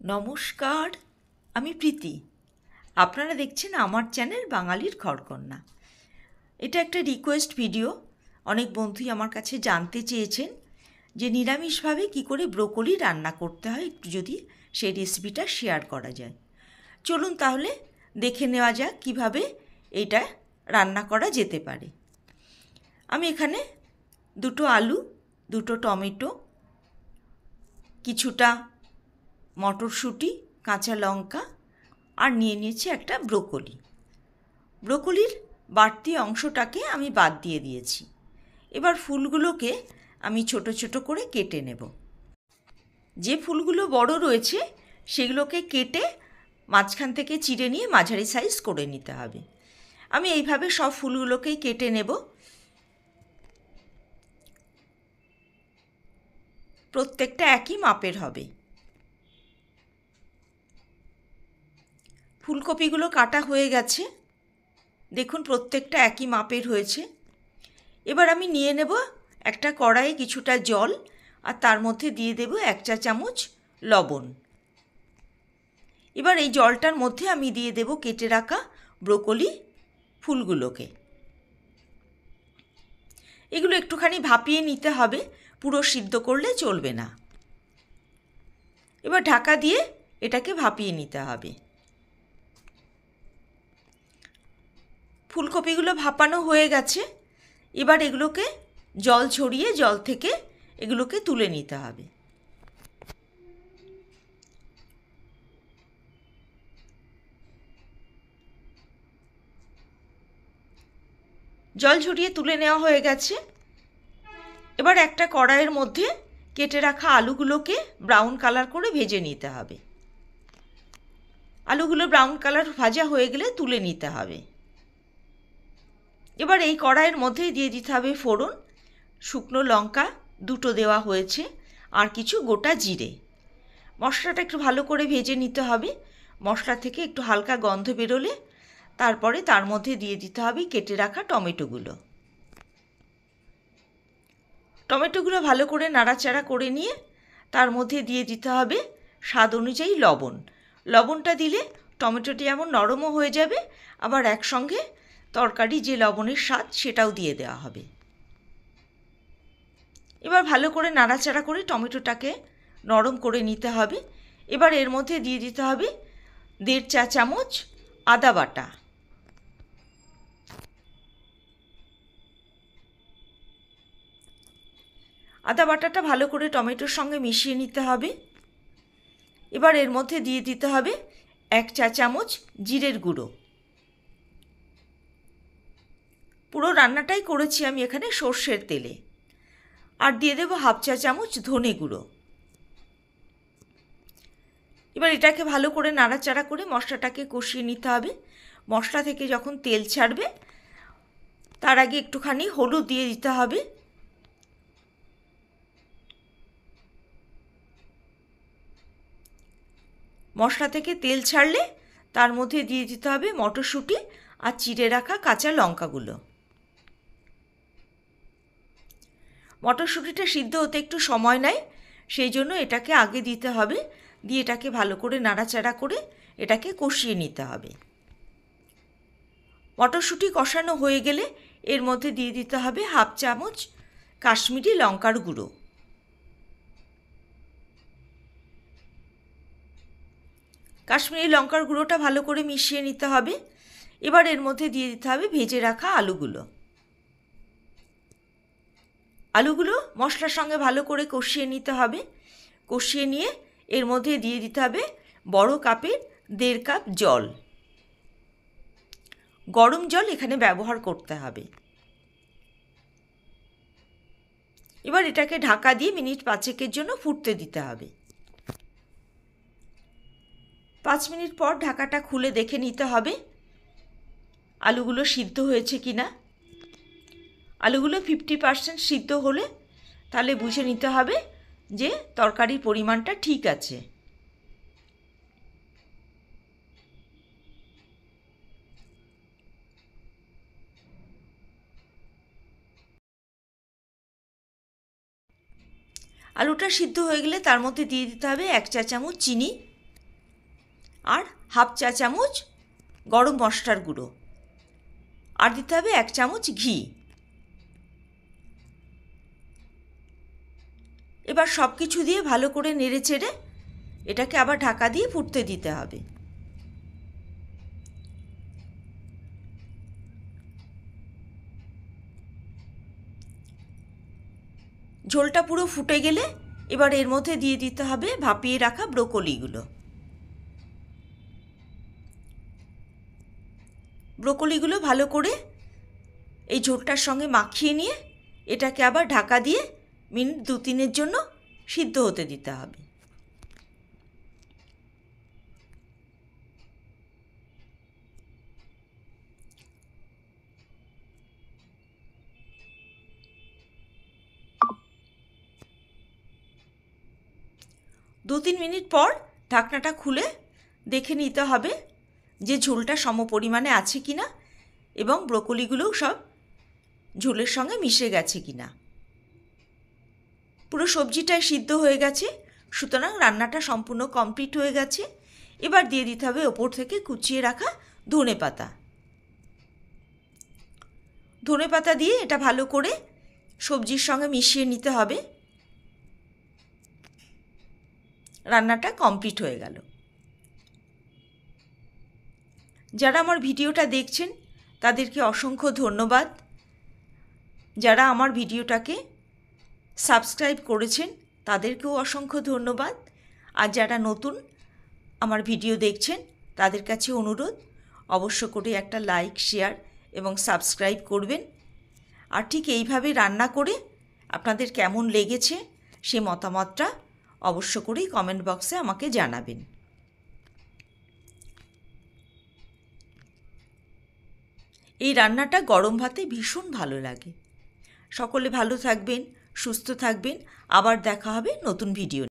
নমস্কার, আমি প্রীতি। আপনারা দেখছেন আমার চ্যানেল বাঙালির ঘরকন্না। এটা একটা রিকোয়েস্ট ভিডিও। অনেক বন্ধুই আমার কাছে জানতে চেয়েছেন যে নিরামিষভাবে কী করে ব্রোকলি রান্না করতে হয়, একটু যদি সেই রেসিপিটা শেয়ার করা যায়। চলুন তাহলে দেখে নেওয়া যাক কীভাবে এটা রান্না করা যেতে পারে। আমি এখানে 2টো আলু, 2টো টমেটো, কিছুটা মটরশুঁটি, কাঁচা লঙ্কা আর নিয়ে নিয়েছি একটা ব্রোকলি। ব্রোকলির বাড়তি অংশটাকে আমি বাদ দিয়ে দিয়েছি। এবার ফুলগুলোকে আমি ছোট ছোট করে কেটে নেব। যে ফুলগুলো বড় রয়েছে সেগুলোকে কেটে মাঝখান থেকে চিড়ে নিয়ে মাঝারি সাইজ করে নিতে হবে। আমি এইভাবে সব ফুলগুলোকেই কেটে নেব। প্রত্যেকটা একই মাপের হবে। ফুলকপিগুলো কাটা হয়ে গেছে, দেখুন প্রত্যেকটা একই মাপের হয়েছে। এবার আমি নিয়ে নেব একটা কড়াইয়ে কিছুটা জল, আর তার মধ্যে দিয়ে দেব 1 চা চামচ লবণ। এবার এই জলটার মধ্যে আমি দিয়ে দেব কেটে রাখা ব্রোকলি ফুলগুলোকে। এগুলো একটুখানি ভাপিয়ে নিতে হবে, পুরো সিদ্ধ করলে চলবে না। এবার ঢাকা দিয়ে এটাকে ভাপিয়ে নিতে হবে। ফুলকপিগুলো ভাপানো হয়ে গেছে। এবার এগুলোকে জল ঝরিয়ে জল থেকে এগুলোকে তুলে নিতে হবে। জল ঝরিয়ে তুলে নেওয়া হয়ে গেছে। এবার একটা কড়াইয়ের মধ্যে কেটে রাখা আলুগুলোকে ব্রাউন কালার করে ভেজে নিতে হবে। আলুগুলো ব্রাউন কালার ভাজা হয়ে গেলে তুলে নিতে হবে। এবার এই কড়াইয়ের মধ্যেই দিয়ে দিতে হবে ফোড়ন। শুকনো লঙ্কা 2টো দেওয়া হয়েছে, আর কিছু গোটা জিরে। মশলাটা একটু ভালো করে ভেজে নিতে হবে। মশলা থেকে একটু হালকা গন্ধ বেরোলে তারপরে তার মধ্যে দিয়ে দিতে হবে কেটে রাখা টমেটোগুলো। টমেটোগুলো ভালো করে নাড়াচাড়া করে নিয়ে তার মধ্যে দিয়ে দিতে হবে স্বাদ অনুযায়ী লবণ। লবণটা দিলে টমেটোটি যেমন নরমও হয়ে যাবে, আবার একসঙ্গে তরকারি যে লবণের স্বাদ সেটাও দিয়ে দেওয়া হবে। এবার ভালো করে নাড়াচাড়া করে টমেটোটাকে নরম করে নিতে হবে। এবার এর মধ্যে দিয়ে দিতে হবে 1.5 চা চামচ আদা বাটা। আদা বাটাটা ভালো করে টমেটোর সঙ্গে মিশিয়ে নিতে হবে। এবার এর মধ্যে দিয়ে দিতে হবে 1 চা চামচ জিরের গুঁড়ো। পুরো রান্নাটাই করেছি আমি এখানে সর্ষের তেলে। আর দিয়ে দেবো 1/2 চা চামচ ধনে গুঁড়ো। এবার এটাকে ভালো করে নাড়াচাড়া করে মশলাটাকে কষিয়ে নিতে হবে। মশলা থেকে যখন তেল ছাড়বে তার আগে একটুখানি হলুদ দিয়ে দিতে হবে। মশলা থেকে তেল ছাড়লে তার মধ্যে দিয়ে দিতে হবে মটরশুঁটি আর চিড়ে রাখা কাঁচা লঙ্কাগুলো। মটরশুঁটিটা সিদ্ধ হতে একটু সময় নেয়, সেই জন্য এটাকে আগে দিতে হবে। দিয়ে এটাকে ভালো করে নাড়াচাড়া করে এটাকে কষিয়ে নিতে হবে। মটরশুঁটি কষানো হয়ে গেলে এর মধ্যে দিয়ে দিতে হবে 1/2 চামচ কাশ্মীরি লঙ্কার গুঁড়ো। কাশ্মীরি লঙ্কার গুঁড়োটা ভালো করে মিশিয়ে নিতে হবে। এবার এর মধ্যে দিয়ে দিতে হবে ভেজে রাখা আলুগুলো। আলুগুলো মশলার সঙ্গে ভালো করে কষিয়ে নিতে হবে। কষিয়ে নিয়ে এর মধ্যে দিয়ে দিতে হবে বড় কাপের 1.5 কাপ জল। গরম জল এখানে ব্যবহার করতে হবে। এবার এটাকে ঢাকা দিয়ে মিনিট 5 জন্য ফুটতে দিতে হবে। 5 মিনিট পর ঢাকাটা খুলে দেখে নিতে হবে আলুগুলো সিদ্ধ হয়েছে কিনা। আলুগুলো 50% সিদ্ধ হলে তাহলে বুঝে নিতে হবে যে তরকারির পরিমাণটা ঠিক আছে। আলুটা সিদ্ধ হয়ে গেলে তার মধ্যে দিয়ে দিতে হবে 1 চা চামচ চিনি। আর হাফ চা চামচ গরম মশলার গুঁড়ো, আর দিতে হবে 1 চামচ ঘি। এবার সব কিছু দিয়ে ভালো করে নেড়ে চেড়ে এটাকে আবার ঢাকা দিয়ে ফুটতে দিতে হবে। ঝোলটা পুরো ফুটে গেলে এবার এর মধ্যে দিয়ে দিতে হবে ভাপিয়ে রাখা ব্রোকলিগুলো। ব্রোকলিগুলো ভালো করে এই ঝোলটার সঙ্গে মাখিয়ে নিয়ে এটাকে আবার ঢাকা দিয়ে মিনিট 2-3-এর জন্য সিদ্ধ হতে দিতে হবে। দু 3 মিনিট পর ঢাকনাটা খুলে দেখে নিতে হবে যে ঝোলটা সমপরিমাণে আছে কিনা এবং ব্রোকলিগুলোও সব ঝোলের সঙ্গে মিশে গেছে কিনা। পুরো সবজিটাই সিদ্ধ হয়ে গেছে, সুতরাং রান্নাটা সম্পূর্ণ কমপ্লিট হয়ে গেছে। এবার দিয়ে দিতে হবে ওপর থেকে কুচিয়ে রাখা ধনেপাতা। ধনেপাতা দিয়ে এটা ভালো করে সবজির সঙ্গে মিশিয়ে নিতে হবে। রান্নাটা কমপ্লিট হয়ে গেল। যারা আমার ভিডিওটা দেখছেন তাদেরকে অসংখ্য ধন্যবাদ। যারা আমার ভিডিওটাকে সাবস্ক্রাইব করেছেন তাদেরকেও অসংখ্য ধন্যবাদ। আর যারা নতুন আমার ভিডিও দেখছেন তাদের কাছে অনুরোধ, অবশ্য করে একটা লাইক, শেয়ার এবং সাবস্ক্রাইব করবেন। আর ঠিক এইভাবে রান্না করে আপনাদের কেমন লেগেছে সে মতামতটা অবশ্য করেই কমেন্ট বক্সে আমাকে জানাবেন। এই রান্নাটা গরম ভাতে ভীষণ ভালো লাগে। সকলে ভালো থাকবেন, সুস্থ থাকবেন। আবার দেখা হবে নতুন ভিডিও।